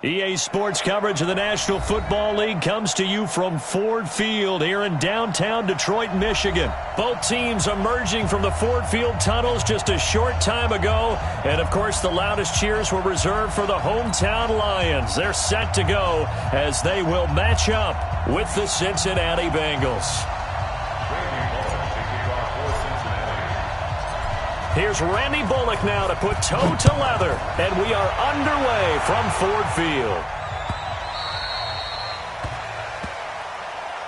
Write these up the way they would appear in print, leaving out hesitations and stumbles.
EA Sports coverage of the National Football League comes to you from Ford Field here in downtown Detroit, Michigan. Both teams emerging from the Ford Field tunnels just a short time ago. And, of course, the loudest cheers were reserved for the hometown Lions. They're set to go as they will match up with the Cincinnati Bengals. Here's Randy Bullock now to put toe to leather, and we are underway from Ford Field.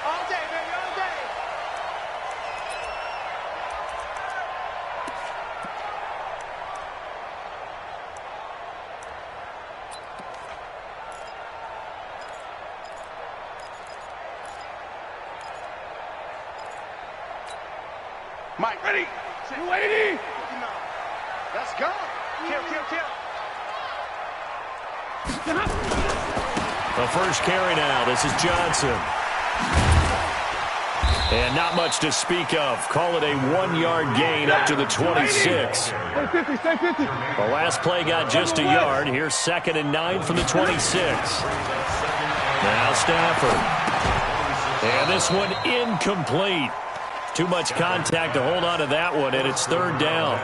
All day, baby, all day. Mike, ready? 280. Let's go. Kill. The first carry now. This is Johnson. And not much to speak of. Call it a 1-yard gain up to the 26. The last play got just a yard. Here's 2nd and 9 from the 26. Now Stafford. And this one incomplete. Too much contact to hold on to that one, and it's 3rd down.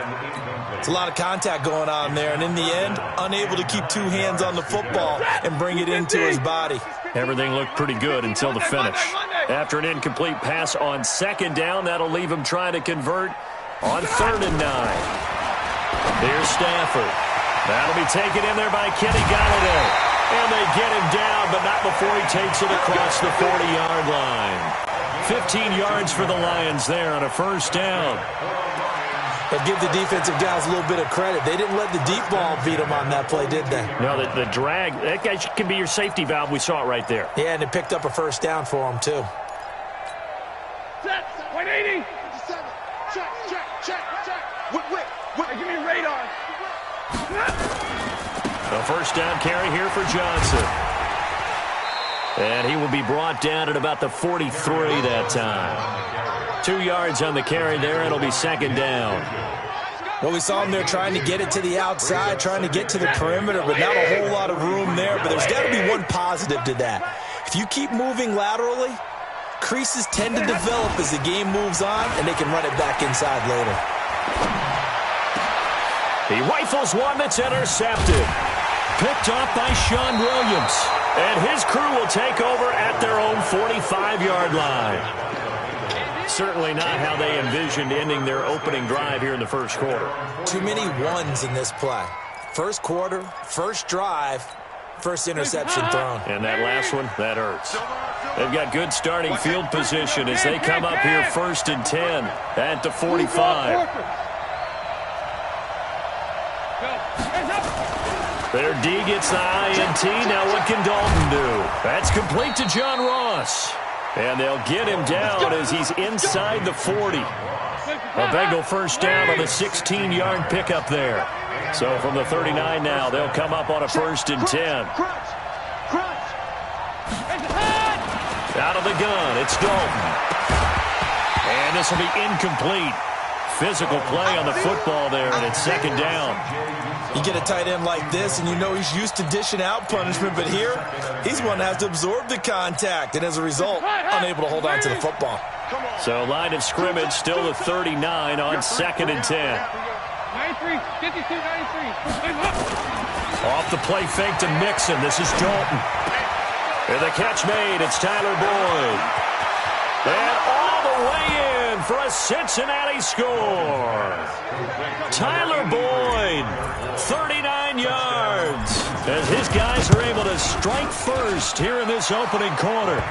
It's a lot of contact going on there, and in the end, unable to keep 2 hands on the football and bring it into his body. Everything looked pretty good until the finish. After an incomplete pass on 2nd down, that'll leave him trying to convert on 3rd and 9. Here's Stafford. That'll be taken in there by Kenny Golladay. And they get him down, but not before he takes it across the 40-yard line. 15 yards for the Lions there on a 1st down. But give the defensive guys a little bit of credit. They didn't let the deep ball beat them on that play, did they? No, the drag, that guy can be your safety valve. We saw it right there. Yeah, and it picked up a 1st down for them, too. Set. 180. 57. Check. Whip. Give me a radar. The 1st down carry here for Johnson. And he will be brought down at about the 43 that time. 2 yards on the carry there. It'll be 2nd down. Well, we saw him there trying to get it to the outside, trying to get to the perimeter, but not a whole lot of room there. But there's got to be one positive to that. If you keep moving laterally, creases tend to develop as the game moves on, and they can run it back inside later. He rifles one that's intercepted. Picked off by Sean Williams. And his crew will take over at their own 45-yard line. Certainly not how they envisioned ending their opening drive here in the 1st quarter. Too many ones in this play. 1st quarter, 1st drive, 1st interception thrown. And that last one, that hurts. They've got good starting field position as they come up here 1st and 10 at the 45. Their D gets the INT. Now what can Dalton do? That's complete to John Ross. And they'll get him down as he's inside the 40. A Bengal 1st down on the 16-yard pickup there. So from the 39 now, they'll come up on a 1st and 10. Out of the gun, it's Dalton. And this will be incomplete. Physical play on the football there, and it's 2nd down. You get a tight end like this, and you know he's used to dishing out punishment, but here, he's one that has to absorb the contact, and as a result, unable to hold on to the football. So line of scrimmage still the 39 on 2nd and 10. 93, 52, 93. Off the play fake to Mixon. This is Dalton. And the catch made. It's Tyler Boyd. And all the way in for a Cincinnati score. Tyler Boyd, 39 yards. As his guys are able to strike first here in this opening quarter.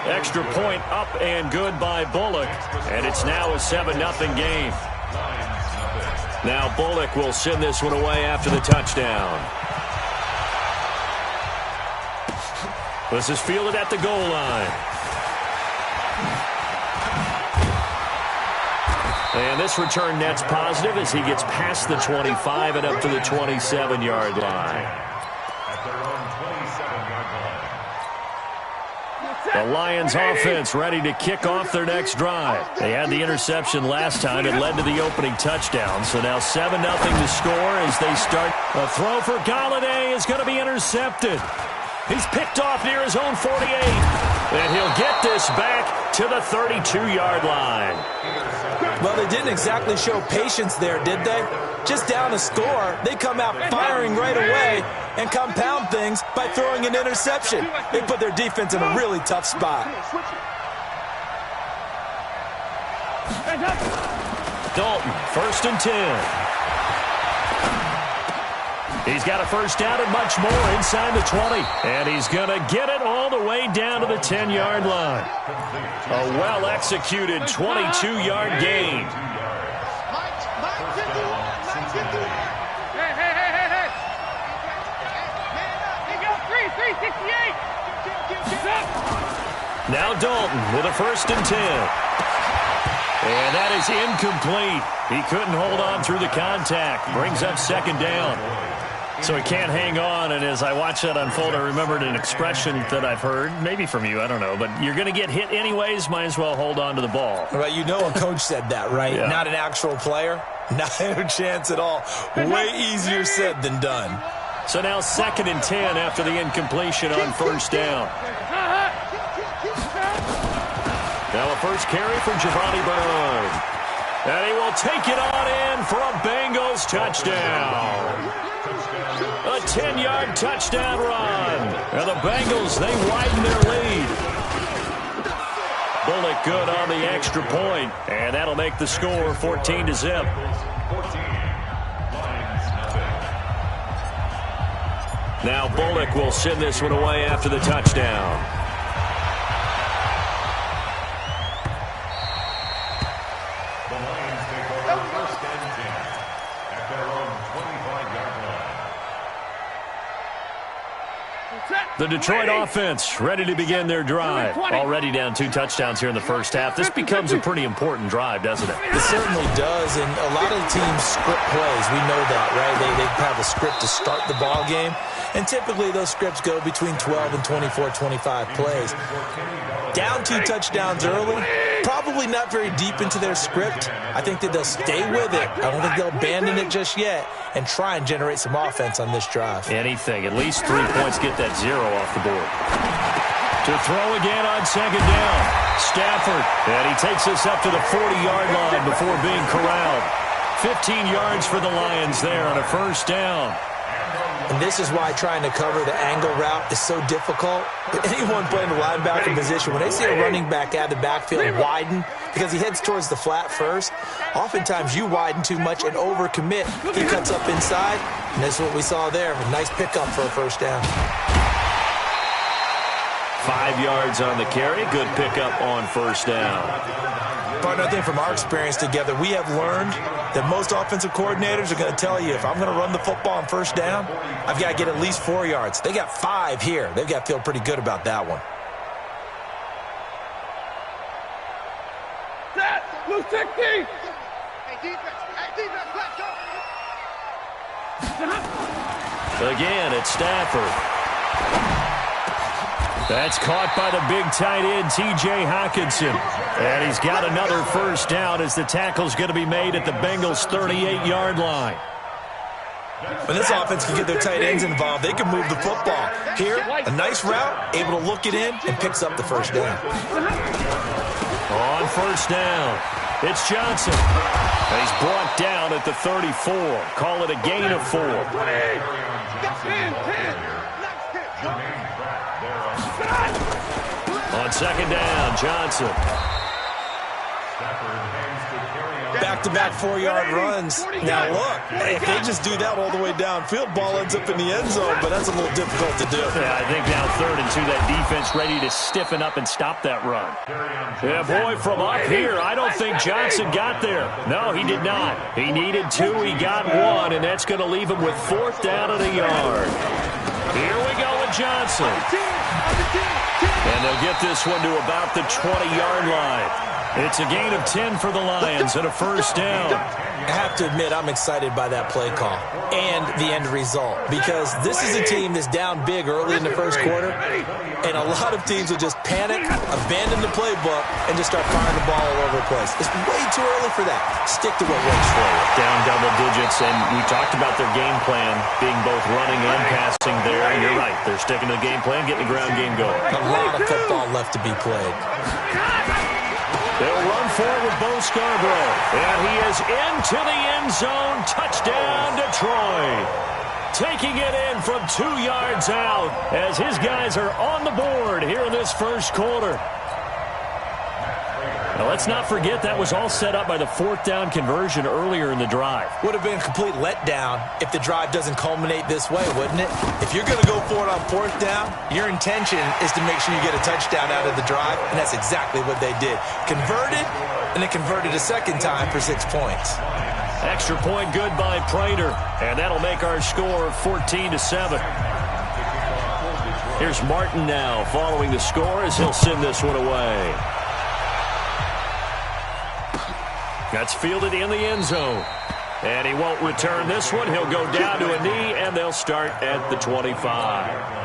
Extra point up and good by Bullock. And it's now a 7-0 game. Now Bullock will send this one away after the touchdown. This is fielded at the goal line. And this return net's positive as he gets past the 25 and up to the 27-yard line. The Lions offense ready to kick off their next drive. They had the interception last time. It led to the opening touchdown. So now 7-0 to score as they start. A throw for Golladay is going to be intercepted. He's picked off near his own 48. And he'll get this back to the 32-yard line. Well, they didn't exactly show patience there, did they? Just down a score, they come out firing right away and compound things by throwing an interception. They put their defense in a really tough spot. Dalton, 1st and 10. He's got a first down and much more inside the 20. And he's going to get it all the way down to the 10-yard line. A well-executed 22-yard gain. Hey. He got 368. Now Dalton with a 1st and 10. And that is incomplete. He couldn't hold on through the contact. Brings up 2nd down. So he can't hang on, and as I watched that unfold, I remembered an expression that I've heard, maybe from you, I don't know, but you're going to get hit anyways, might as well hold on to the ball. Well, you know a coach said that, right? Yeah. Not an actual player. Not a chance at all. Way easier said than done. So now 2nd and 10 after the incompletion on 1st down. Now a first carry from Giovanni Bernard. And he will take it on in for a Bengals touchdown. A 10-yard touchdown run. And the Bengals, they widen their lead. Bullock good on the extra point. And that'll make the score 14-0. Now Bullock will send this one away after the touchdown. The Detroit offense ready to begin their drive. Already down 2 touchdowns here in the first half. This becomes a pretty important drive, doesn't it? It certainly does, and a lot of the teams script plays. We know that, right? They have a script to start the ball game, and typically those scripts go between 12 and 24, 25 plays. Down 2 touchdowns early, probably not very deep into their script. I think that they'll stay with it. I don't think they'll abandon it just yet and try and generate some offense on this drive. Anything. At least 3 points, get that 0 off the board. To throw again on 2nd down. Stafford. And he takes us up to the 40-yard line before being corralled. 15 yards for the Lions there on a 1st down. And this is why trying to cover the angle route is so difficult. Anyone playing the linebacker position, when they see a running back out of the backfield widen, because he heads towards the flat first, oftentimes you widen too much and overcommit. He cuts up inside, and that's what we saw there. A nice pickup for a 1st down. 5 yards on the carry. Good pickup on 1st down. Partner, I think from our experience together, we have learned that most offensive coordinators are going to tell you, if I'm going to run the football on 1st down, I've got to get at least 4 yards. They got 5 here. They've got to feel pretty good about that one. Set! Blue 60! Hey, defense, let's go! Again, it's Stafford. That's caught by the big tight end, T.J. Hockenson. And he's got another 1st down as the tackle's going to be made at the Bengals' 38-yard line. When this offense can get their tight ends involved, they can move the football. Here, a nice route, able to look it in, and picks up the 1st down. On 1st down, it's Johnson. And he's brought down at the 34. Call it a gain of 4. 10. On 2nd down, Johnson. Back-to-back 4-yard runs. Now, look, if they just do that all the way downfield, ball ends up in the end zone, but that's a little difficult to do. Yeah, I think now 3rd and 2, that defense ready to stiffen up and stop that run. Yeah, boy, from up here, I don't think Johnson got there. No, he did not. He needed 2, he got 1, and that's going to leave him with 4th down and a yard. Here we go with Johnson. And they'll get this one to about the 20-yard line. It's a gain of 10 for the Lions and a first down. I have to admit, I'm excited by that play call and the end result, because this is a team that's down big early in the first quarter, and a lot of teams will just panic, abandon the playbook, and just start firing the ball all over the place. It's way too early for that. Stick to what works for you. Down double digits, and we talked about their game plan being both running and passing there. And you're right. They're sticking to the game plan, getting the ground game going. A lot of football left to be played. They'll run forward with Bo Scarborough. And he is into the end zone. Touchdown, Detroit. Taking it in from 2 yards out as his guys are on the board here in this first quarter. Now, let's not forget that was all set up by the fourth down conversion earlier in the drive. Would have been a complete letdown if the drive doesn't culminate this way, wouldn't it? If you're going to go for it on fourth down, your intention is to make sure you get a touchdown out of the drive, and that's exactly what they did. Converted, and then converted a second time for 6 points. Extra point good by Prater, and that'll make our score 14-7. Here's Martin now following the score as he'll send this one away. That's fielded in the end zone. And he won't return this one. He'll go down to a knee, and they'll start at the 25.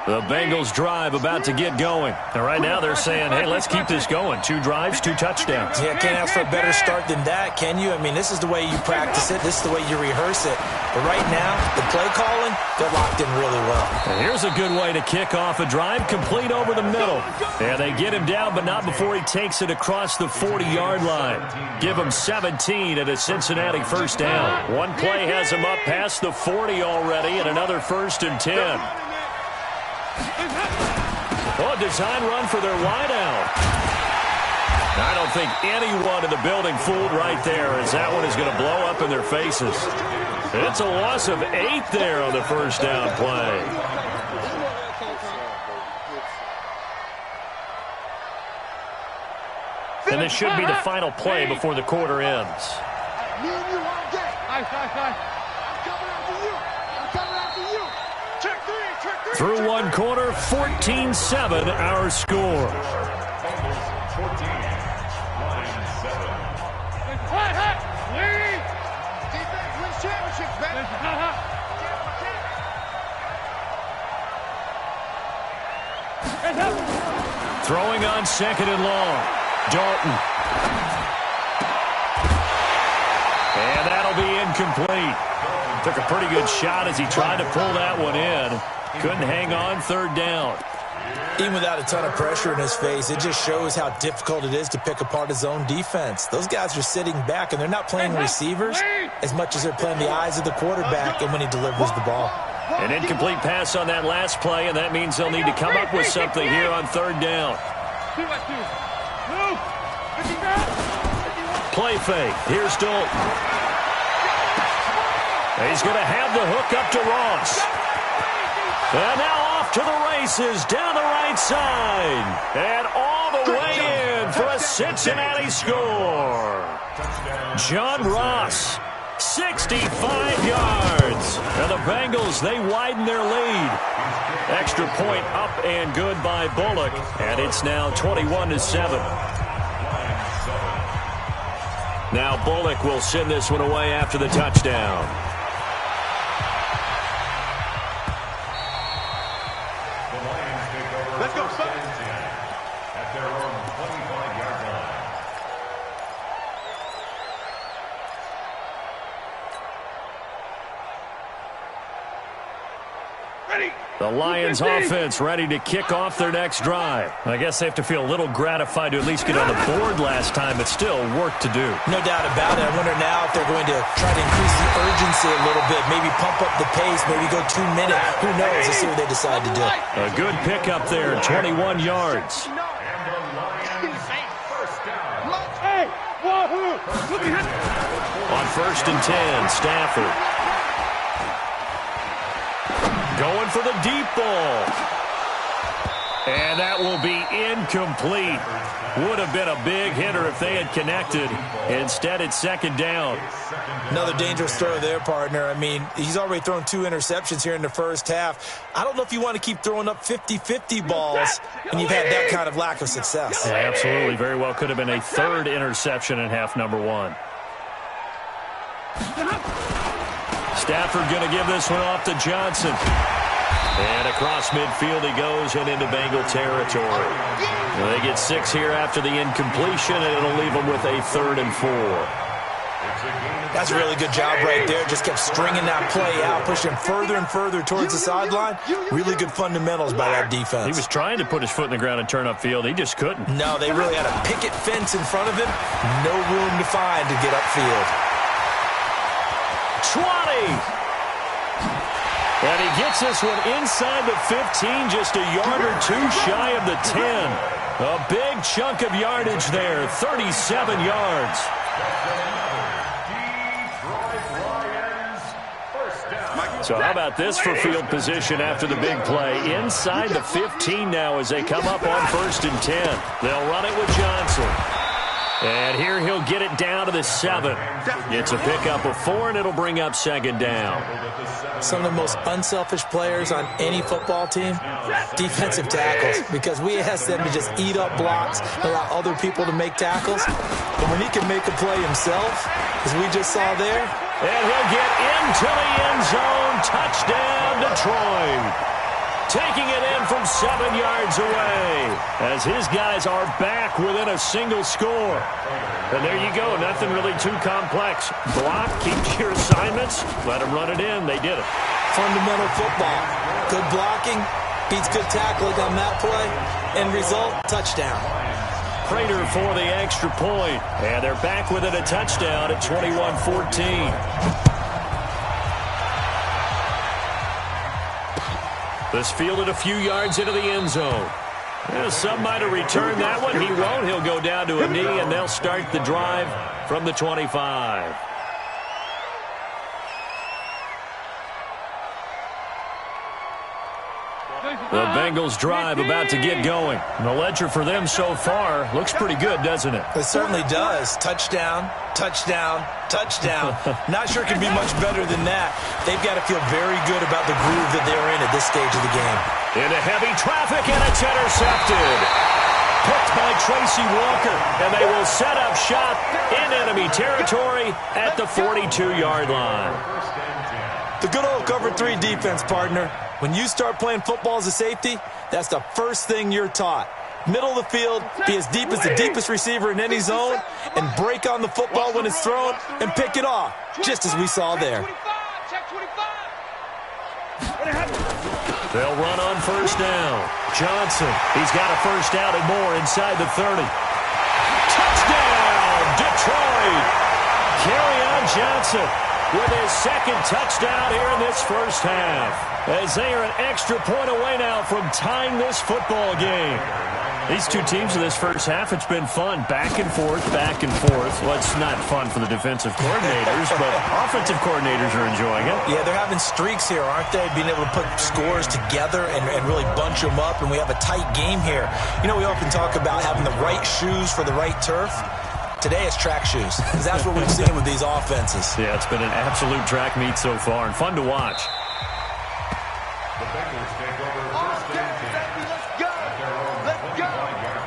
The Bengals drive about to get going. And right now they're saying, hey, let's keep this going. 2 drives, 2 touchdowns. Yeah, can't ask for a better start than that, can you? I mean, this is the way you practice it. This is the way you rehearse it. But right now, the play calling, they're locked in really well. And here's a good way to kick off a drive, complete over the middle. And they get him down, but not before he takes it across the 40-yard line. Give him 17 at a Cincinnati first down. One play has him up past the 40 already, and another 1st and 10. Oh, design run for their wideout. I don't think anyone in the building fooled right there, as that one is going to blow up in their faces. It's a loss of 8 there on the first down play. And this should be the final play before the quarter ends. Through one quarter, 14-7 our score. Throwing on 2nd and long. Dalton. And that'll be incomplete. Took a pretty good shot as he tried to pull that one in. Couldn't hang on 3rd down. Even without a ton of pressure in his face, it just shows how difficult it is to pick apart his own defense. Those guys are sitting back, and they're not playing receivers as much as they're playing the eyes of the quarterback and when he delivers the ball. An incomplete pass on that last play, and that means they'll need to come up with something here on 3rd down. Play fake. Here's Dalton. He's going to have the hook up to Ross. And now off to the races down the right side. And all the way in for a Cincinnati score. John Ross, 65 yards. And the Bengals, they widen their lead. Extra point up and good by Bullock. And it's now 21-7. Now Bullock will send this one away after the touchdown. Let's go, at their own 25-yard line. Ready. The Lions offense ready to kick off their next drive. I guess they have to feel a little gratified to at least get on the board last time, but still work to do. No doubt about it. I wonder now if they're going to try to increase the urgency a little bit, maybe pump up the pace, maybe go 2 minutes. Who knows? Let's see what they decide to do. A good pickup there, 21 yards. On 1st and 10, Stafford. Going for the deep ball. And that will will be incomplete. Would have been a big hitter if they had connected. Instead, it's second down. Another dangerous throw there, partner. I mean, he's already thrown 2 interceptions here in the first half. I don't know if you want to keep throwing up 50-50 balls, and you've had that kind of lack of success. Yeah, absolutely. Very well could have been a 3rd interception in half number 1. Stafford going to give this one off to Johnson. And across midfield he goes and into Bengal territory. Well, they get 6 here after the incompletion, and it'll leave them with a 3rd and 4. That's a really good job right there. Just kept stringing that play out, pushing further and further towards the sideline. Really good fundamentals by that defense. He was trying to put his foot in the ground and turn upfield. He just couldn't. No, they really had a picket fence in front of him. No room to find to get upfield. 20! And he gets this one inside the 15, just a yard or 2 shy of the 10. A big chunk of yardage there, 37 yards. So how about this for field position after the big play? Inside the 15 now as they come up on 1st and 10. They'll run it with Johnson. And here he'll get it down to the 7. It's a pickup of 4, and it'll bring up 2nd down. Some of the most unselfish players on any football team, defensive tackles, because we ask them to just eat up blocks, allow other people to make tackles. And when he can make a play himself, as we just saw there. And he'll get into the end zone. Touchdown, Detroit. Taking it in from 7 yards away as his guys are back within a single score. And there you go. Nothing really too complex. Block, keep your assignments, let them run it in. They did it. Fundamental football. Good blocking beats good tackling on that play. End result, touchdown. Prater for the extra point. And they're back within a touchdown at 21-14. This fielded a few yards into the end zone. Well, some might have returned that one. He won't. He'll go down to a knee, and they'll start the drive from the 25. The Bengals drive about to get going. The ledger for them so far looks pretty good, doesn't it? It certainly does. Touchdown, touchdown, touchdown. Not sure it can be much better than that. They've got to feel very good about the groove that they're in at this stage of the game. Into heavy traffic, and it's intercepted. Picked by Tracy Walker, and they will set up shop in enemy territory at the 42-yard line. The good old cover 3 defense, partner. When you start playing football as a safety, that's the first thing you're taught. Middle of the field, be as deep as the deepest receiver in any zone, and break on the football when it's thrown and pick it off, just as we saw there. They'll run on 1st down. Johnson, he's got a 1st down and more inside the 30. Touchdown, Detroit! Kerryon Johnson with his 2nd touchdown here in this first half. As they are an extra point away now from tying this football game. These two teams in this first half, it's been fun. Back and forth, back and forth. Well, it's not fun for the defensive coordinators, but offensive coordinators are enjoying it. Yeah, they're having streaks here, aren't they? Being able to put scores together and really bunch them up, and we have a tight game here. You know, we often talk about having the right shoes for the right turf. Today it's track shoes, because that's what we've seen with these offenses. Yeah, it's been an absolute track meet so far, and fun to watch. The Bengals take over 1st and 10 at their own 25-yard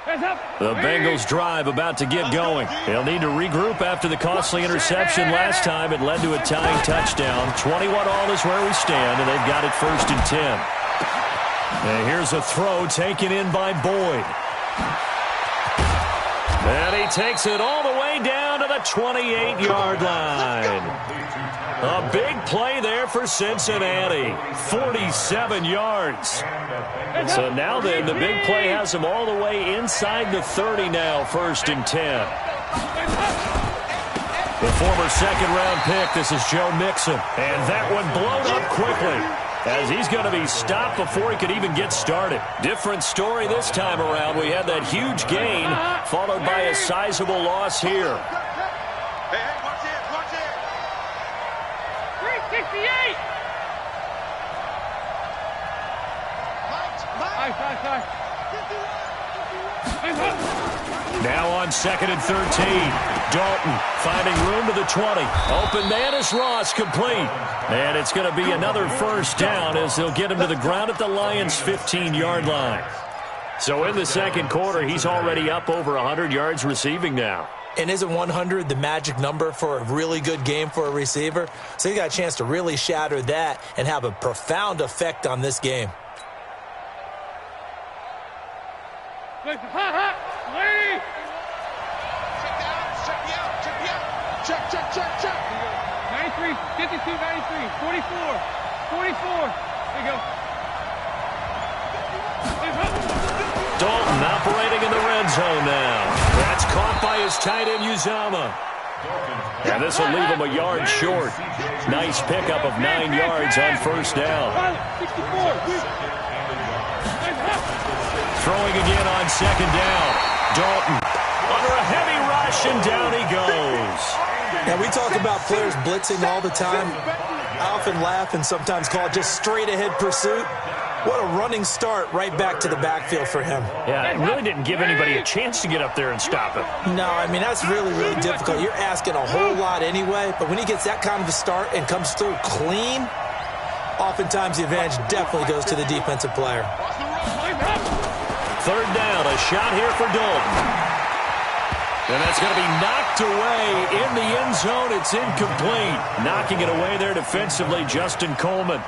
line. The Bengals drive about to get going. They'll need to regroup after the costly interception last time. It led to a tying touchdown. 21-all is where we stand, and they've got it 1st and 10. And here's a throw taken in by Boyd. And he takes it all the way down to the 28-yard line. A big play there for Cincinnati. 47 yards. So now then, the big play has them all the way inside the 30 now, 1st and 10. The former 2nd-round pick, this is Joe Mixon. And that one blown up quickly, as he's going to be stopped before he could even get started. Different story this time around. We had that huge gain, followed by a sizable loss here. Hey, watch it, watch it. 368. Now on 2nd and 13. Dalton finding room to the 20. Open man is Ross, complete. And it's going to be another first down as they'll get him to the ground at the Lions' 15-yard line. So in the second quarter, he's already up over 100 yards receiving now. And isn't 100 the magic number for a really good game for a receiver? So he got a chance to really shatter that and have a profound effect on this game. Check. 93, 52, 93, 44. There you go. Dalton operating in the red zone now. That's caught by his tight end, Uzama. And this will leave him a yard short. Nice pickup of 9 yards on first down. 64. Throwing again on second down. Dalton under a heavy rush, and down he goes. Now, we talk about players blitzing all the time. I often laugh and sometimes call it just straight-ahead pursuit. What a running start right back to the backfield for him. Yeah, it really didn't give anybody a chance to get up there and stop him. No, I mean, that's really, really difficult. You're asking a whole lot anyway, but when he gets that kind of a start and comes through clean, oftentimes the advantage definitely goes to the defensive player. Third down, a shot here for Dalton. And that's going to be knocked away in the end zone. It's incomplete. Knocking it away there defensively, Justin Coleman.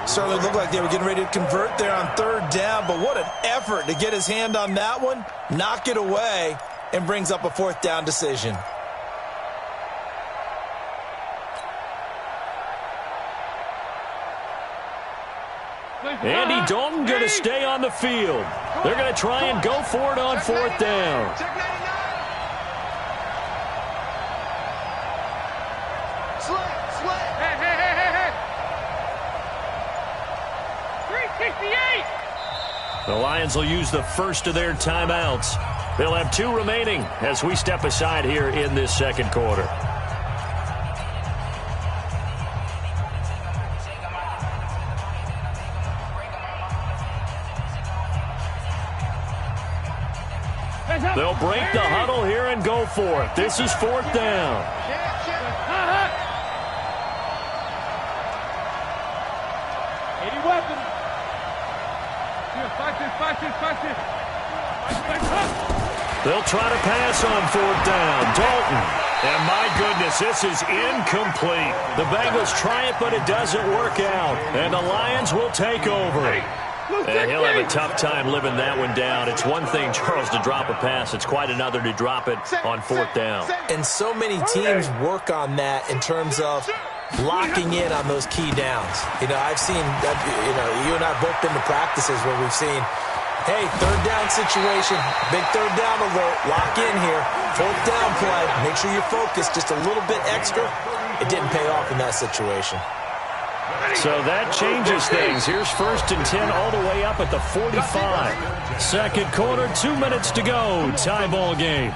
Certainly looked like they were getting ready to convert there on third down, but what an effort to get his hand on that one, knock it away, and brings up a fourth down decision. Andy Dalton going to stay on the field. They're going to try and go for it on fourth down. The Lions will use the first of their timeouts. They'll have 2 remaining as we step aside here in this second quarter. They'll break the huddle here and go for it. This is fourth down. They'll try to pass on fourth down. Dalton. And my goodness, this is incomplete. The Bengals try it, but it doesn't work out. And the Lions will take over. And he'll have a tough time living that one down. It's one thing, Charles, to drop a pass. It's quite another to drop it on fourth down. And so many teams work on that in terms of locking in on those key downs. You know, I've seen, you and I have both been to practices where we've seen, hey, third down situation, big third down alert, lock in here, fourth down play, make sure you're focused just a little bit extra. It didn't pay off in that situation. So that changes things. Here's 1st and 10 all the way up at the 45. Second quarter, 2 minutes to go. Tie ball game.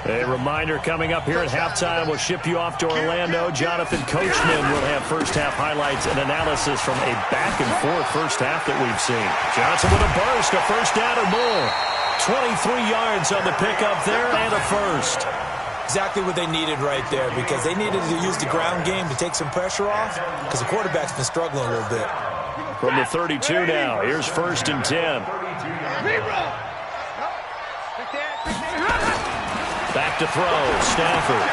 A reminder coming up here at halftime. We'll ship you off to Orlando. Jonathan Coachman will have first-half highlights and analysis from a back-and-forth first half that we've seen. Johnson with a burst, a first down or more. 23 yards on the pickup there and a first. Exactly what they needed right there, because they needed to use the ground game to take some pressure off, because the quarterback's been struggling a little bit. From the 32 now, here's 1st and 10. Back to throw, Stafford.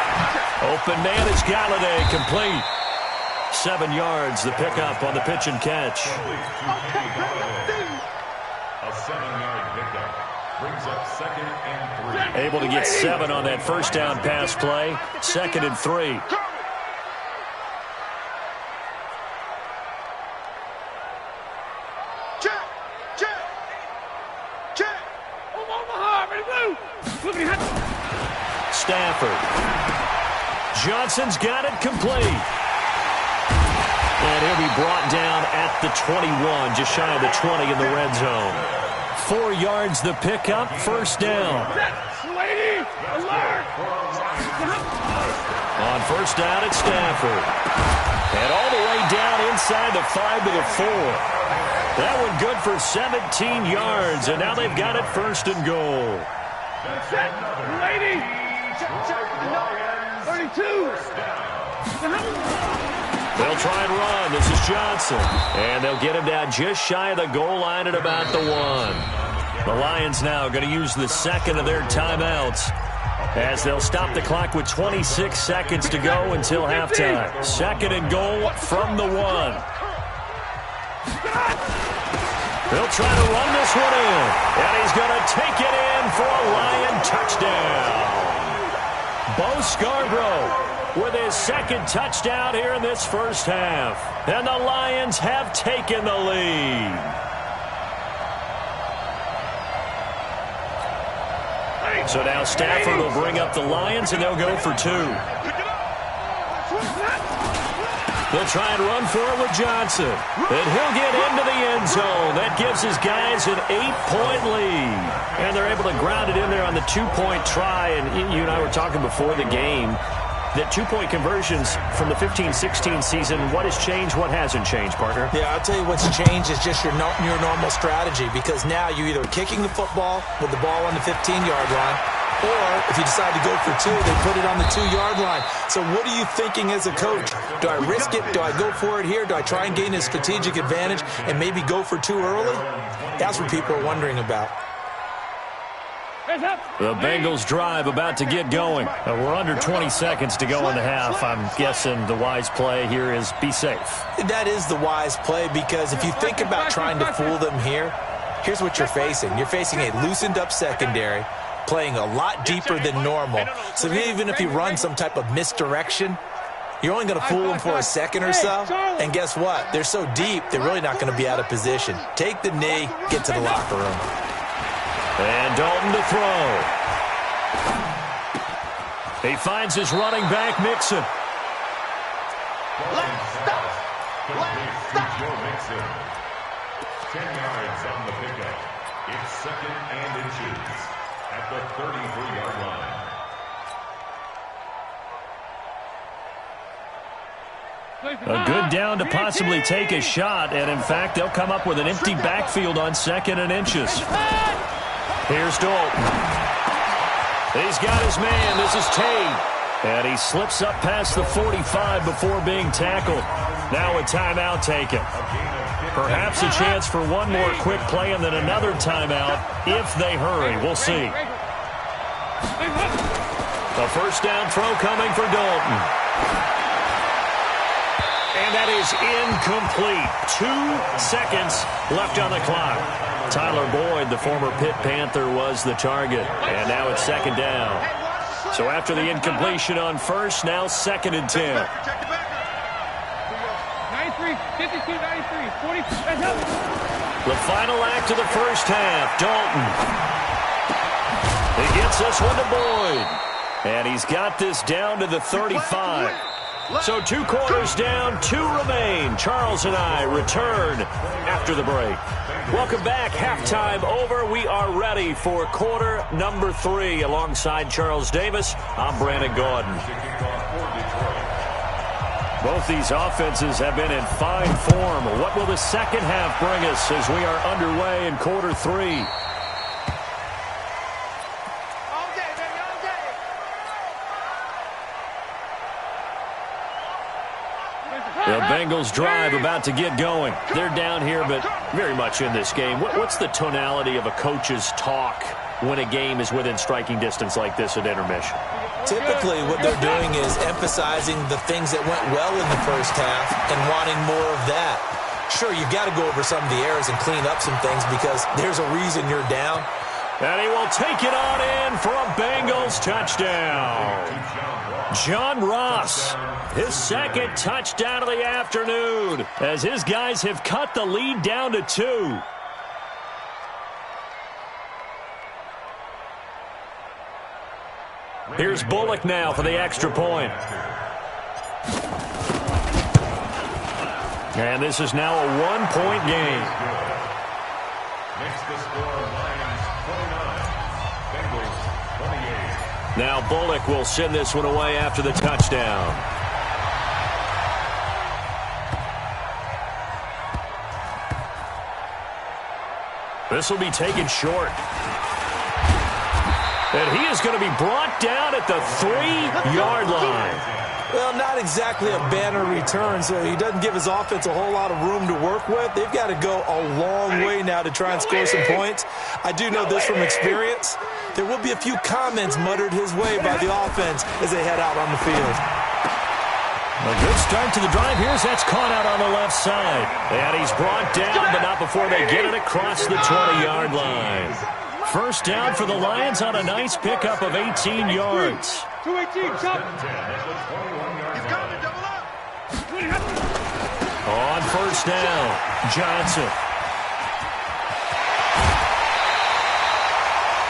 Open man is Galladay, complete. 7 yards, the pickup on the pitch and catch. A 7-yard pickup brings up 2nd and 3. Able to get 7 on that first down pass play. 2nd and 3. Stafford. Johnson's got it complete. And he'll be brought down at the 21, just shy of the 20 in the red zone. 4 yards the pickup, first down. On first down, it's Stafford. And all the way down inside the 5 to the 4. That one good for 17 yards, and now they've got it first and goal. Set. Lady. Check. 32. They'll try and run. This is Johnson. And they'll get him down just shy of the goal line at about the 1. The Lions now going to use the second of their timeouts as they'll stop the clock with 26 seconds to go until halftime. Second and goal from the 1. They'll try to run this one in. And he's going to take it in for a Lion touchdown. Bo Scarborough with his second touchdown here in this first half. And the Lions have taken the lead. So now Stafford will bring up the Lions, and they'll go for 2. They'll try and run for it with Johnson. And he'll get into the end zone. That gives his guys an 8-point lead. And they're able to ground it in there on the 2-point try. And you and I were talking before the game that 2-point conversions from the 15-16 season, what has changed, what hasn't changed, partner? Yeah, I'll tell you what's changed is just your normal strategy, because now you're either kicking the football with the ball on the 15-yard line, or if you decide to go for 2, they put it on the 2-yard line. So what are you thinking as a coach? Do I risk it? Do I go for it here? Do I try and gain a strategic advantage and maybe go for 2 early? That's what people are wondering about. The Bengals drive about to get going. We're under 20 seconds to go in the half. I'm guessing the wise play here is be safe. That is the wise play, because if you think about trying to fool them here, here's what you're facing. You're facing a loosened up secondary, playing a lot deeper than normal. So even if you run some type of misdirection, you're only going to fool them for a second or so. And guess what? They're so deep, they're really not going to be out of position. Take the knee, get to the locker room. And Dalton to throw. He finds his running back, Mixon. Let's stop. 10 yards on the pickup. It's second and inches at the 33-yard line. A good down to possibly take a shot, and in fact, they'll come up with an empty backfield on second and inches. Here's Dalton. He's got his man. This is Tate. And he slips up past the 45 before being tackled. Now a timeout taken. Perhaps a chance for one more quick play and then another timeout if they hurry. We'll see. A first down throw coming for Dalton. And that is incomplete. 2 seconds left on the clock. Tyler Boyd, the former Pitt Panther, was the target. And now it's second down. So after the incompletion on first, now second and 10. 93, 52, 93, 40. The final act of the first half, Dalton. He gets this one to Boyd. And he's got this down to the 35. So 2 quarters down, 2 remain. Charles and I return after the break. Welcome back. Halftime over. We are ready for quarter number 3. Alongside Charles Davis, I'm Brandon Gordon. Both these offenses have been in fine form. What will the second half bring us as we are underway in quarter 3? The Bengals drive about to get going. They're down here, but very much in this game. What's the tonality of a coach's talk when a game is within striking distance like this at intermission? Typically, what they're doing is emphasizing the things that went well in the first half and wanting more of that. Sure, you've got to go over some of the errors and clean up some things because there's a reason you're down. And he will take it on in for a Bengals touchdown. John Ross, his second touchdown of the afternoon, as his guys have cut the lead down to 2. Here's Bullock now for the extra point. And this is now a 1-point game. Makes the score Lions 29, Bengals 28. Now Bullock will send this one away after the touchdown. This will be taken short. And he is going to be brought down at the 3-yard line. Well, not exactly a banner return, so he doesn't give his offense a whole lot of room to work with. They've got to go a long way now to try and score some points. I do know this from experience. There will be a few comments muttered his way by the offense as they head out on the field. A good start to the drive here as that's caught out on the left side. And he's brought down, but not before they get it across the 20-yard line. First down for the Lions on a nice pickup of 18 yards. 218, chop. On first down, Johnson.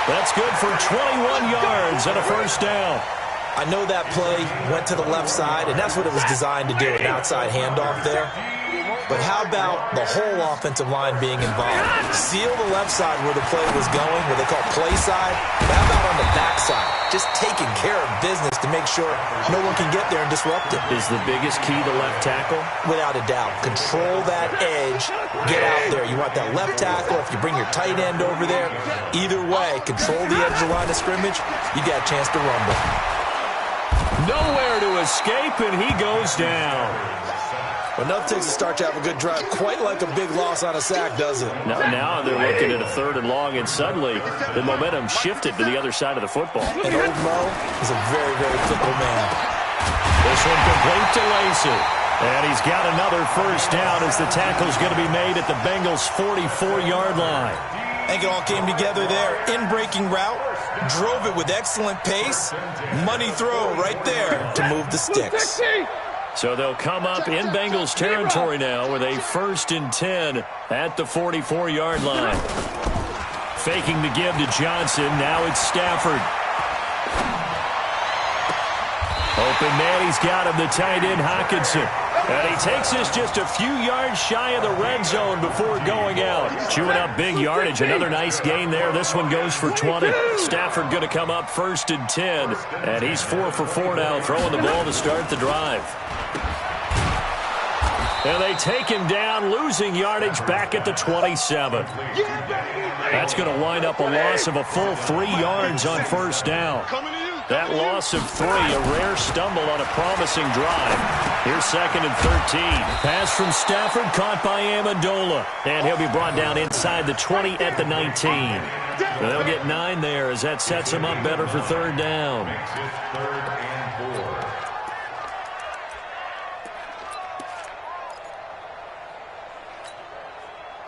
That's good for 21 yards and a first down. I know that play went to the left side, and that's what it was designed to do, an outside handoff there. But how about the whole offensive line being involved? Seal the left side where the play was going, what they call play side. But how about on the back side? Just taking care of business to make sure no one can get there and disrupt it. Is the biggest key the left tackle? Without a doubt. Control that edge. Get out there. You want that left tackle. If you bring your tight end over there, either way, control the edge of the line of scrimmage, you got a chance to rumble. Nowhere to escape, and he goes down. Enough takes a start to have a good drive. Quite like a big loss on a sack, does it? Now they're looking at a 3rd and long, and suddenly the momentum shifted to the other side of the football. And old Mo is a very, very fickle man. This one complete to Lacey. And he's got another first down as the tackle's going to be made at the Bengals' 44-yard line. I think it all came together there. In-breaking route, drove it with excellent pace. Money throw right there to move the sticks. So they'll come up in Bengals territory now with a 1st and 10 at the 44-yard line. Faking the give to Johnson. Now it's Stafford. Open man, he's got him, the tight end Hockenson. And he takes this just a few yards shy of the red zone before going out. Chewing up big yardage. Another nice gain there. This one goes for 20. Stafford going to come up 1st and 10. And he's 4 for 4 now, throwing the ball to start the drive. And they take him down, losing yardage back at the 27. That's going to wind up a loss of a full 3 yards on first down. That loss of 3, a rare stumble on a promising drive. Here's 2nd and 13. Pass from Stafford, caught by Amendola. And he'll be brought down inside the 20 at the 19. And they'll get 9 there as that sets him up better for 3rd down.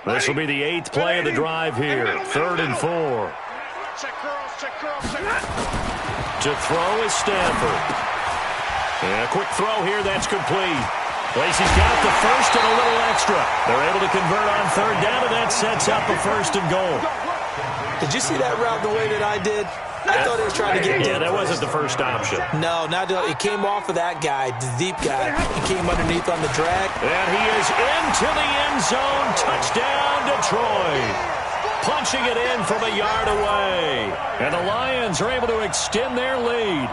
This will be the 8th play of the drive here. 3rd and 4. To throw is Stafford. And a quick throw here, that's complete. Lacey's got the first and a little extra. They're able to convert on 3rd down, and that sets up a 1st and goal. Did you see that route the way that I did? I thought he was trying to get deep. Yeah, that wasn't the first option. No, it came off of that guy, the deep guy. He came underneath on the drag. And he is into the end zone. Touchdown, Detroit. Punching it in from a yard away. And the Lions are able to extend their lead.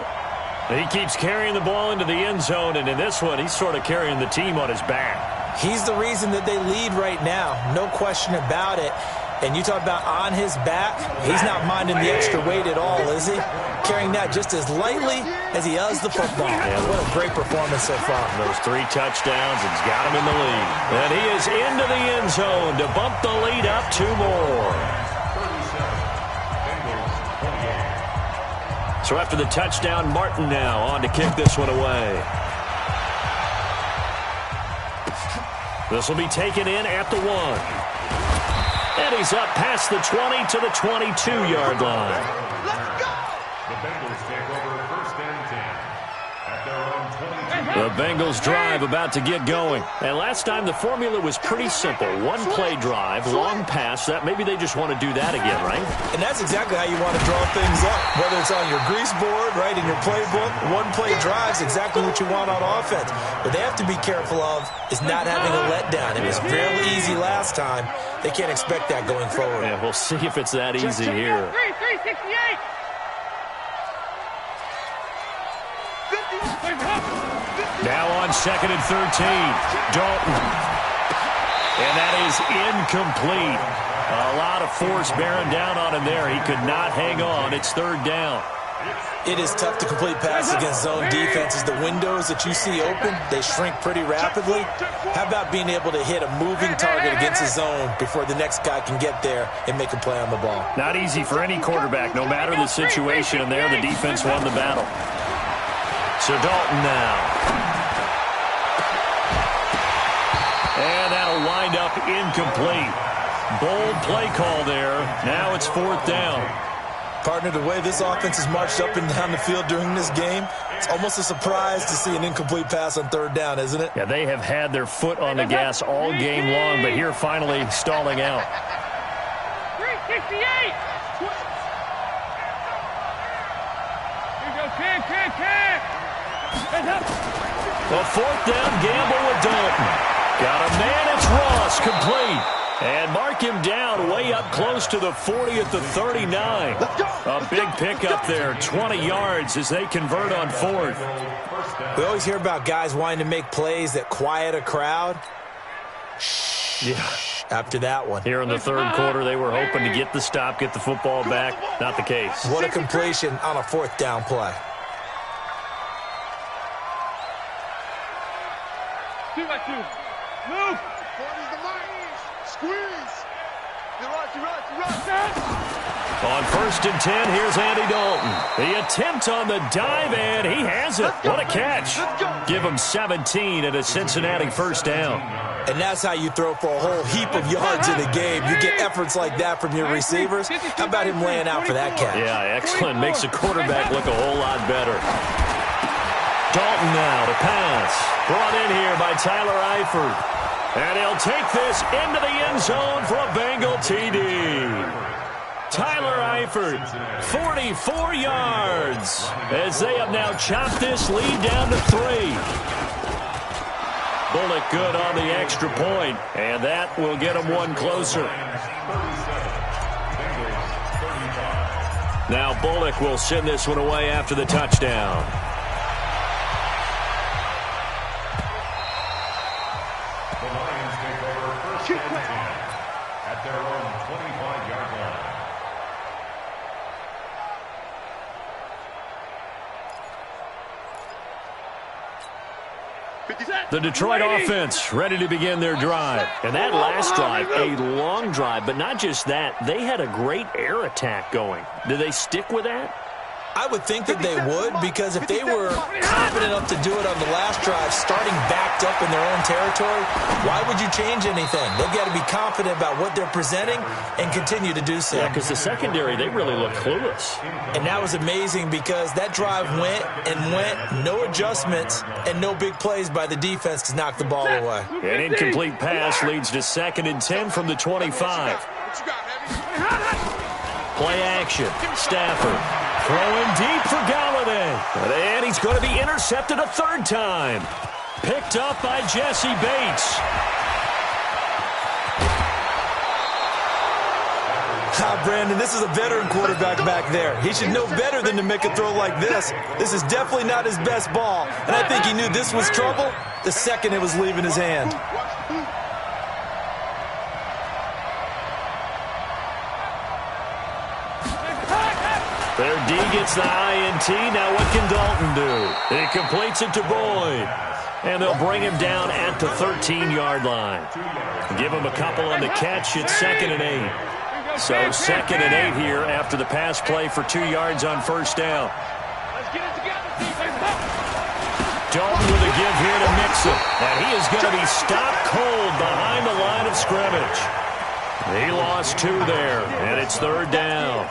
He keeps carrying the ball into the end zone, and in this one, he's sort of carrying the team on his back. He's the reason that they lead right now. No question about it. And you talk about on his back, he's not minding the extra weight at all, is he? Carrying that just as lightly as he does the football. Yeah, what a great performance so far. Those 3 touchdowns, it's got him in the lead. And he is into the end zone to bump the lead up 2 more. So after the touchdown, Martin now on to kick this one away. This will be taken in at the 1. And he's up past the 20 to the 22-yard line. Let's go! The Bengals take over 1st and 10 at their own 20. The Bengals drive about to get going. And last time the formula was pretty simple. 1-play drive, long pass. That maybe they just want to do that again, right? And that's exactly how you want to draw things up. Whether it's on your grease board, right, in your playbook, 1-play drive's exactly what you want on offense. What they have to be careful of is not having a letdown. It was fairly easy last time. They can't expect that going forward. Yeah, we'll see if it's that easy here. 368. Now on 2nd and 13. Dalton. And that is incomplete. A lot of force bearing down on him there. He could not hang on. It's 3rd down. It is tough to complete passes against zone defenses. The windows that you see open, they shrink pretty rapidly. How about being able to hit a moving target against a zone before the next guy can get there and make a play on the ball? Not easy for any quarterback, no matter the situation. And there, the defense won the battle. So Dalton now. And that'll wind up incomplete. Bold play call there. Now it's 4th down. Partner, the way this offense has marched up and down the field during this game, it's almost a surprise to see an incomplete pass on 3rd down, isn't it? Yeah, they have had their foot on the gas all game long, but here finally stalling out. 368. Here you go, Ken. A 4th down gamble with Dalton. Got a man, it's Ross, complete. And mark him down way up close to the 40 at the 39. A big pickup there, 20 yards as they convert on 4th. We always hear about guys wanting to make plays that quiet a crowd. Yeah. After that one. Here in the 3rd quarter, they were hoping to get the stop, get the football back. Not the case. What a completion on a 4th down play. 2 by 2. Move. Squeeze. You're right. On 1st and 10, here's Andy Dalton. The attempt on the dive, and he has it. What a catch. Give him 17 at a Cincinnati 1st down. And that's how you throw for a whole heap of yards in a game. You get efforts like that from your receivers. How about him laying out for that catch? Yeah, excellent. Makes the quarterback look a whole lot better. Dalton now to pass. Brought in here by Tyler Eifert. And he'll take this into the end zone for a Bengal TD. Tyler Eifert, 44 yards, as they have now chopped this lead down to 3. Bullock good on the extra point, and that will get them one closer. Now Bullock will send this one away after the touchdown. At their own 25-yard line. The Detroit offense ready to begin their drive. And that last drive, a long drive, but not just that. They had a great air attack going. Do they stick with that? I would think that they would, because if they were confident enough to do it on the last drive, starting backed up in their own territory, why would you change anything? They've got to be confident about what they're presenting and continue to do so. Yeah, because the secondary, they really look clueless. And that was amazing because that drive went and went, no adjustments, and no big plays by the defense to knock the ball away. An incomplete pass leads to 2nd and 10 from the 25. Play action. Stafford. Throwing deep for Galladay. And he's going to be intercepted a 3rd time. Picked up by Jesse Bates. Brandon, this is a veteran quarterback back there. He should know better than to make a throw like this. This is definitely not his best ball. And I think he knew this was trouble the second it was leaving his hand. Their D gets the INT. Now what can Dalton do? He completes it to Boyd. And they'll bring him down at the 13-yard line. Give him a couple on the catch. It's 2nd and 8. So 2nd and 8 here after the pass play for 2 yards on 1st down. Dalton with a give here to Mixon. And he is going to be stopped cold behind the line of scrimmage. He lost 2 there, and it's 3rd down.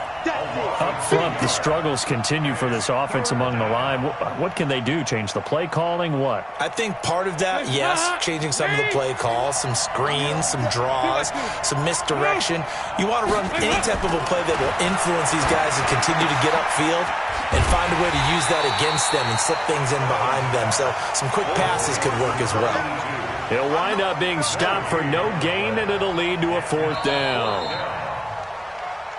Up front, the struggles continue for this offense among the line. What can they do? Change the play calling? What? I think part of that, yes, changing some of the play calls, some screens, some draws, some misdirection. You want to run any type of a play that will influence these guys and continue to get upfield and find a way to use that against them and slip things in behind them. So some quick passes could work as well. He'll wind up being stopped for no gain, and it'll lead to a 4th down.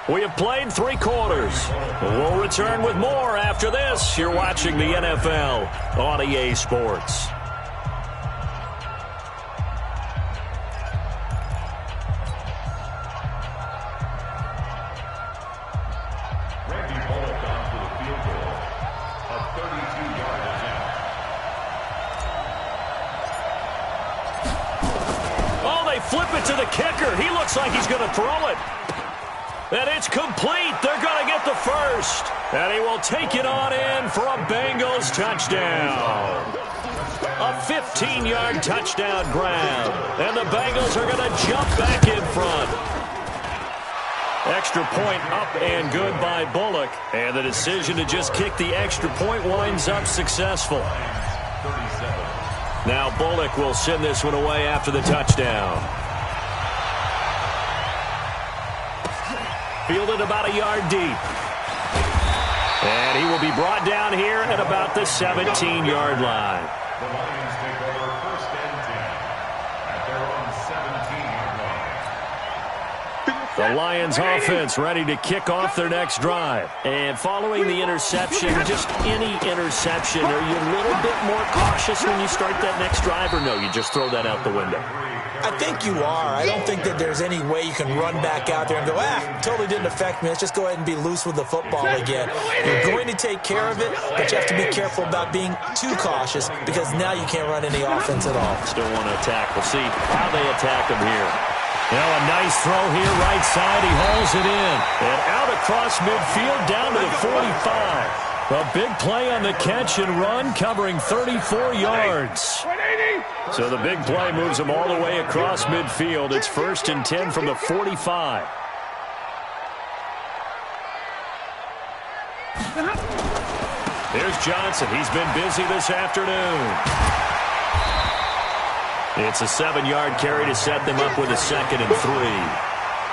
We have played 3 quarters. We'll return with more after this. You're watching the NFL on EA Sports. Flip it to the kicker. He looks like he's going to throw it. And it's complete. They're going to get the first. And he will take it on in for a Bengals touchdown. A 15-yard touchdown grab. And the Bengals are going to jump back in front. Extra point up and good by Bullock. And the decision to just kick the extra point winds up successful. Now Bullock will send this one away after the touchdown. Fielded about a yard deep. And he will be brought down here at about the 17-yard line. The Lions take over first and 10 at their own 17-yard line. The Lions offense ready to kick off their next drive. And following the interception, just any interception, are you a little bit more cautious when you start that next drive, or no, you just throw that out the window? I think you are. I don't think that there's any way you can run back out there and go, totally didn't affect me. Let's just go ahead and be loose with the football again. You're going to take care of it, but you have to be careful about being too cautious because now you can't run any offense at all. Still want to attack. We'll see how they attack him here. Now a nice throw here, right side. He hauls it in. And out across midfield, down to the 45. A big play on the catch and run, covering 34 yards. So the big play moves him all the way across midfield. It's 1st and 10 from the 45. Here's Johnson. He's been busy this afternoon. It's a 7-yard carry to set them up with a 2nd and 3.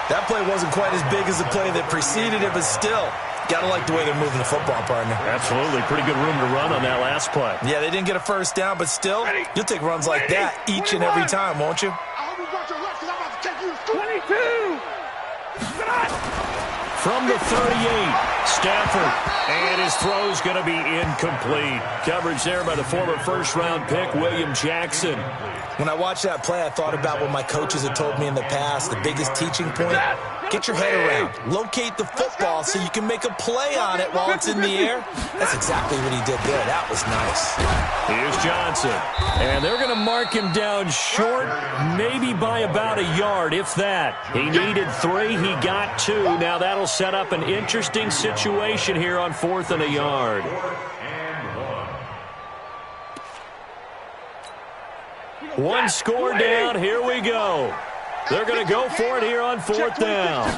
That play wasn't quite as big as the play that preceded it, but still, gotta like the way they're moving the football, partner. Absolutely. Pretty good room to run on that last play. Yeah, they didn't get a first down, but still, you'll take runs like that each and every time, won't you? I hope you got your left because I'm about to take you to 22. From the 38, Stafford. And his throw's going to be incomplete. Coverage there by the former first-round pick, William Jackson. When I watched that play, I thought about what my coaches had told me in the past. The biggest teaching point, get your head around. Locate the football so you can make a play on it while it's in the air. That's exactly what he did there. That was nice. Here's Johnson. And they're going to mark him down short, maybe by about a yard, if that. He needed 3. He got 2. Now that'll set up an interesting situation here on 4th and a yard. One score down. Here we go. They're going to go for it here on 4th down.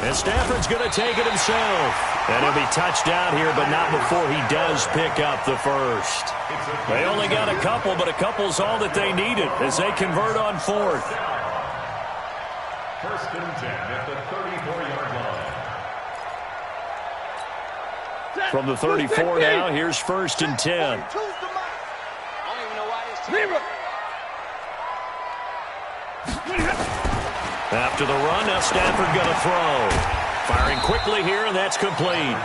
And Stafford's going to take it himself. And he'll be touched down here, but not before he does pick up the first. They only got a couple, but a couple's all that they needed as they convert on 4th. 1st and 10 at the 34-yard line. From the 34 now, here's 1st and 10. I don't even know why this team. After the run, now Stafford going to throw. Firing quickly here, and that's complete.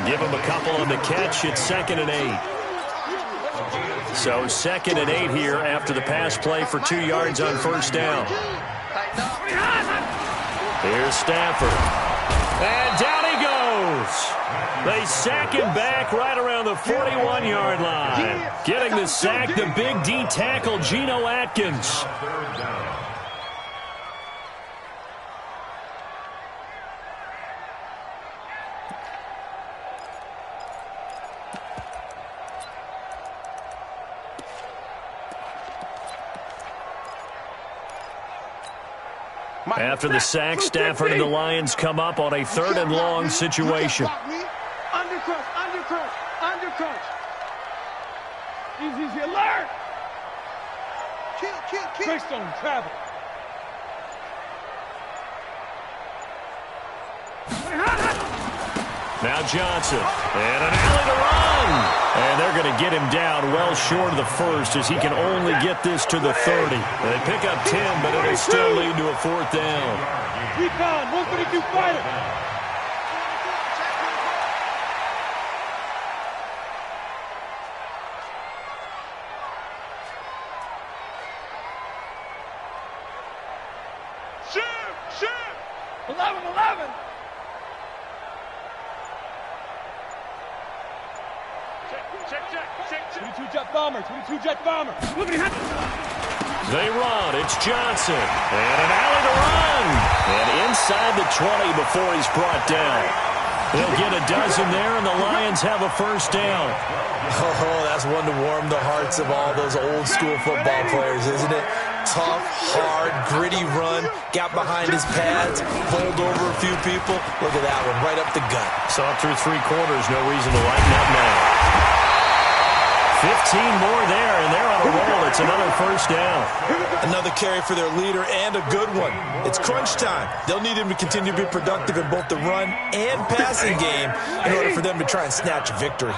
Give him a couple on the catch. It's 2nd and 8. So 2nd and 8 here after the pass play for 2 yards on 1st down. Here's Stafford. And down he goes. They sack him back right around the 41-yard line. Getting the sack, the big D tackle, Geno Atkins. After the sack, Stafford and the Lions come up on a 3rd and long situation. Undercrush, undercrush, undercrush. Easy, alert. Kill. Greystone, travel. Now Johnson. And an alley to run. And they're going to get him down well short of the first as he can only get this to the 30. They pick up 10, but it'll still lead to a 4th down. 3 pound, 132 fighter. Shoot! 11. Check. 22 jet bomber. Look at him. They run. It's Johnson. And an alley to run. And inside the 20 before he's brought down. They'll get a dozen there, and the Lions have a 1st down. Oh, that's one to warm the hearts of all those old-school football players, isn't it? Tough, hard, gritty run. Got behind his pads, bowled over a few people. Look at that one, right up the gut. Saw it through 3 quarters. No reason to lighten up now. 15 more there, and they're on a roll. It's another 1st down. Another carry for their leader, and a good one. It's crunch time. They'll need him to continue to be productive in both the run and passing game in order for them to try and snatch a victory.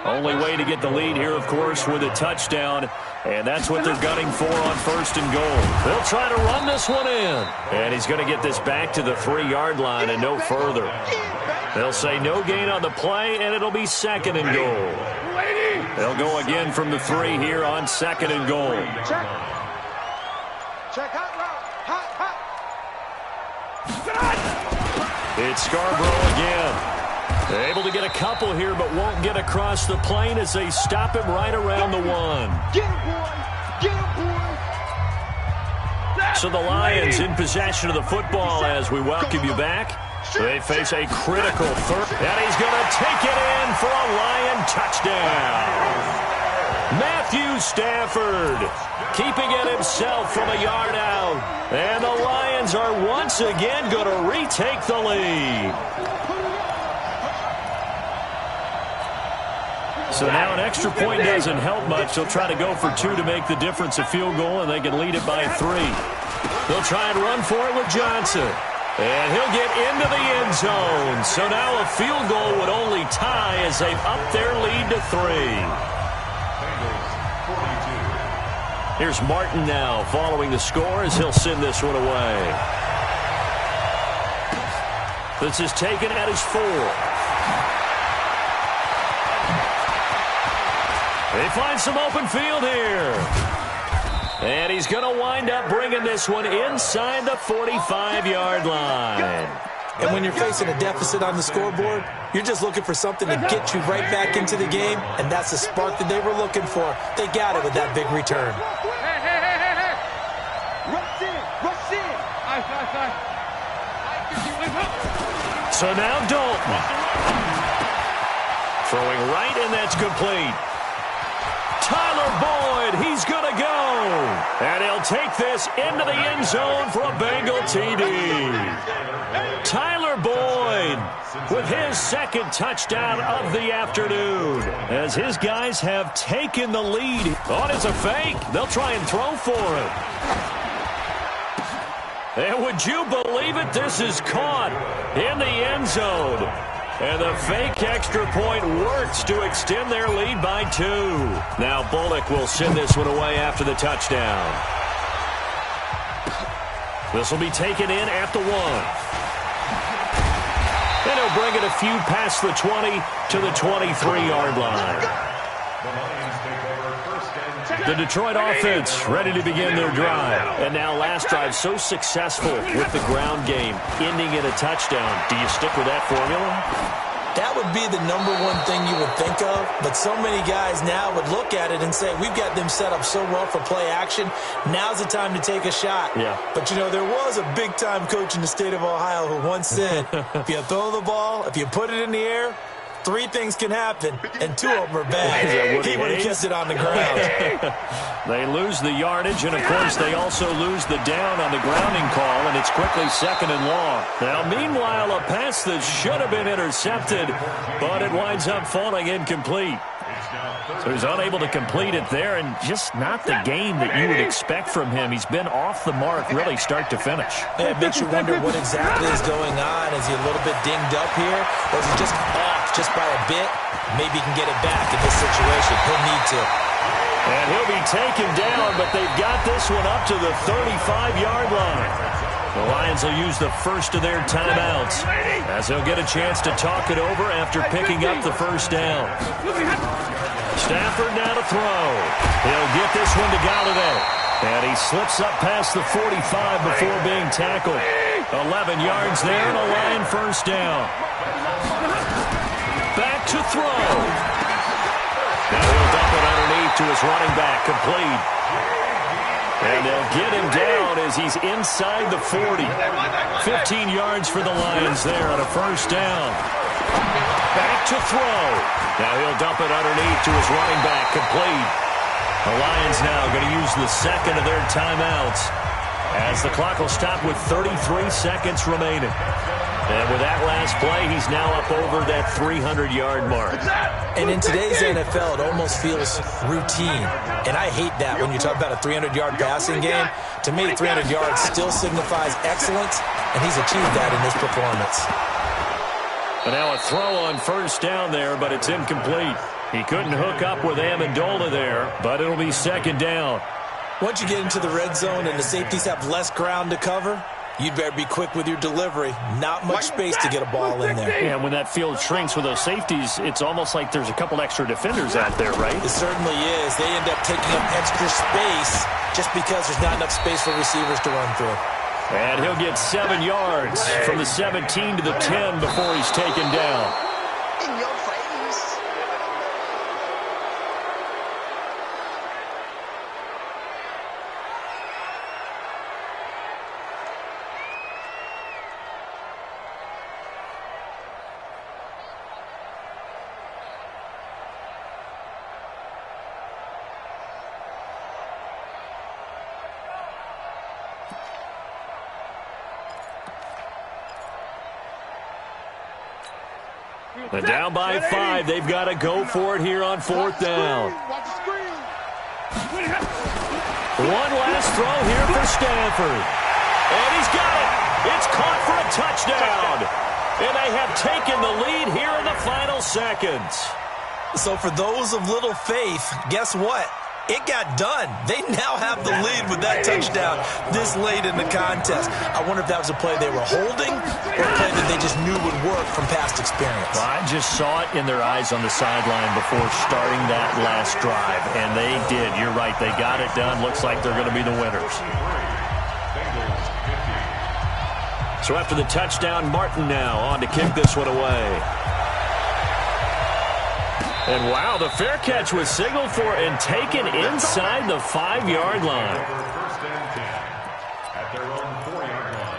Only way to get the lead here, of course, with a touchdown, and that's what they're gunning for on 1st and goal. They'll try to run this one in, and he's going to get this back to the 3-yard line and no further. They'll say no gain on the play, and it'll be 2nd and goal. They'll go again from the 3 here on 2nd and goal. Check hot route. Hot. It's Scarborough again. They're able to get a couple here, but won't get across the plane as they stop him right around the 1. Get him, boy. Get him, boy. So the Lions in possession of the football as we welcome you back. They face a critical 3rd, and he's going to take it in for a Lion touchdown. Matthew Stafford keeping it himself from a yard out. And the Lions are once again going to retake the lead. So now an extra point doesn't help much. They'll try to go for 2 to make the difference a field goal, and they can lead it by 3. They'll try and run for it with Johnson. And he'll get into the end zone. So now a field goal would only tie as they've upped their lead to 3. Here's Martin now following the score as he'll send this one away. This is taken at his 4. They find some open field here. And he's going to wind up bringing this one inside the 45-yard line. And when you're facing a deficit on the scoreboard, you're just looking for something to get you right back into the game, and that's the spark that they were looking for. They got it with that big return. Hey. Rush in. So now Dalton. Throwing right, and that's complete. Tyler Boyd, he's going to go. And he'll take this into the end zone for a Bengal TD. Tyler Boyd with his 2nd touchdown of the afternoon. As his guys have taken the lead. Oh, it's a fake. They'll try and throw for it. And would you believe it? This is caught in the end zone. And the fake extra point works to extend their lead by 2. Now Bullock will send this one away after the touchdown. This will be taken in at the 1. And he'll bring it a few past the 20 to the 23-yard line. The Detroit offense ready to begin their drive. And now last drive so successful with the ground game, ending in a touchdown. Do you stick with that formula? That would be the number one thing you would think of, but so many guys now would look at it and say, we've got them set up so well for play action, now's the time to take a shot. Yeah. But, you know, there was a big-time coach in the state of Ohio who once said, if you throw the ball, if you put it in the air, 3 things can happen, and 2 of them are bad. He would have kept it on the ground. They lose the yardage, and, of course, they also lose the down on the grounding call, and it's quickly 2nd and long. Now, meanwhile, a pass that should have been intercepted, but it winds up falling incomplete. So he's unable to complete it there, and just not the game that you would expect from him. He's been off the mark really start to finish. Yeah, it makes you wonder what exactly is going on. Is he a little bit dinged up here, or is he just off just by a bit, maybe he can get it back in this situation. He'll need to. And he'll be taken down, but they've got this one up to the 35-yard line. The Lions will use the first of their timeouts as they'll get a chance to talk it over after picking up the first down. Stafford now to throw. He'll get this one to Galladay. And he slips up past the 45 before being tackled. 11 yards there and a Lion first down. Back to throw. Now he'll dump it underneath to his running back, complete. And they'll get him down as he's inside the 40. 15 yards for the Lions there on a first down. Back to throw. Now he'll dump it underneath to his running back, complete. The Lions now going to use the second of their timeouts as the clock will stop with 33 seconds remaining. And with that last play, he's now up over that 300-yard mark. And in today's NFL, it almost feels routine. And I hate that when you talk about a 300-yard passing game. To me, 300 yards still signifies excellence, and he's achieved that in this performance. And now a throw on first down there, but it's incomplete. He couldn't hook up with Amendola there, but it'll be second down. Once you get into the red zone and the safeties have less ground to cover, you'd better be quick with your delivery. Not much space to get a ball in there. Yeah, when that field shrinks with those safeties, it's almost like there's a couple extra defenders out there, right? It certainly is. They end up taking up extra space just because there's not enough space for receivers to run through. And he'll get 7 yards from the 17 to the 10 before he's taken down. In your face. And down by 5, they've got to go for it here on fourth down. One last throw here for Stanford. And he's got it. It's caught for a touchdown. And they have taken the lead here in the final seconds. So for those of little faith, guess what? It got done. They now have the lead with that touchdown this late in the contest. I wonder if that was a play they were holding or a play that they just knew would work from past experience. Well, I just saw it in their eyes on the sideline before starting that last drive, and they did. You're right. They got it done. Looks like they're going to be the winners. So after the touchdown, Martin now on to kick this one away. And wow, the fair catch was signaled for and taken inside the 5-yard line. First and 10 at their own 4-yard line.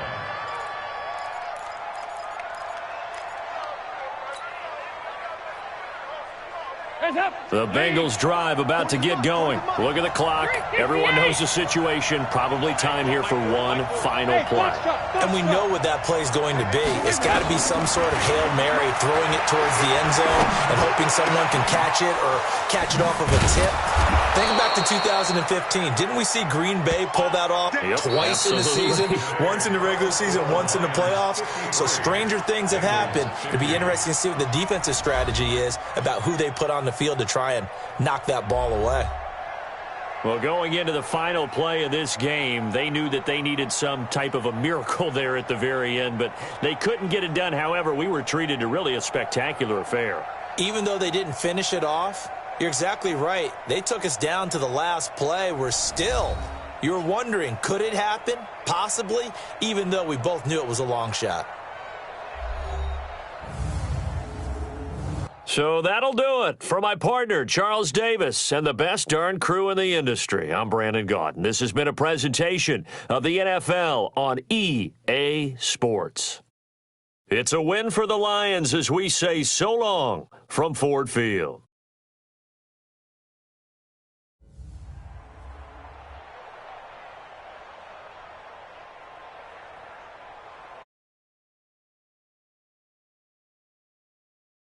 The Bengals drive about to get going. Look at the clock. Everyone knows the situation. Probably time here for one final play. And we know what that play is going to be. It's got to be some sort of Hail Mary, throwing it towards the end zone and hoping someone can catch it or catch it off of a tip. Think back to 2015. Didn't we see Green Bay pull that off twice in the season? Once in the regular season, once in the playoffs. So stranger things have happened. It'll be interesting to see what the defensive strategy is about who they put on the field to try and knock that ball away. Well, going into the final play of this game, they knew that they needed some type of a miracle there at the very end, but they couldn't get it done. However, we were treated to really a spectacular affair. Even though they didn't finish it off, you're exactly right. They took us down to the last play. We're still, you're wondering, could it happen? Possibly, even though we both knew it was a long shot. So that'll do it. For my partner, Charles Davis, and the best darn crew in the industry, I'm Brandon Gaudin. This has been a presentation of the NFL on EA Sports. It's a win for the Lions as we say so long from Ford Field.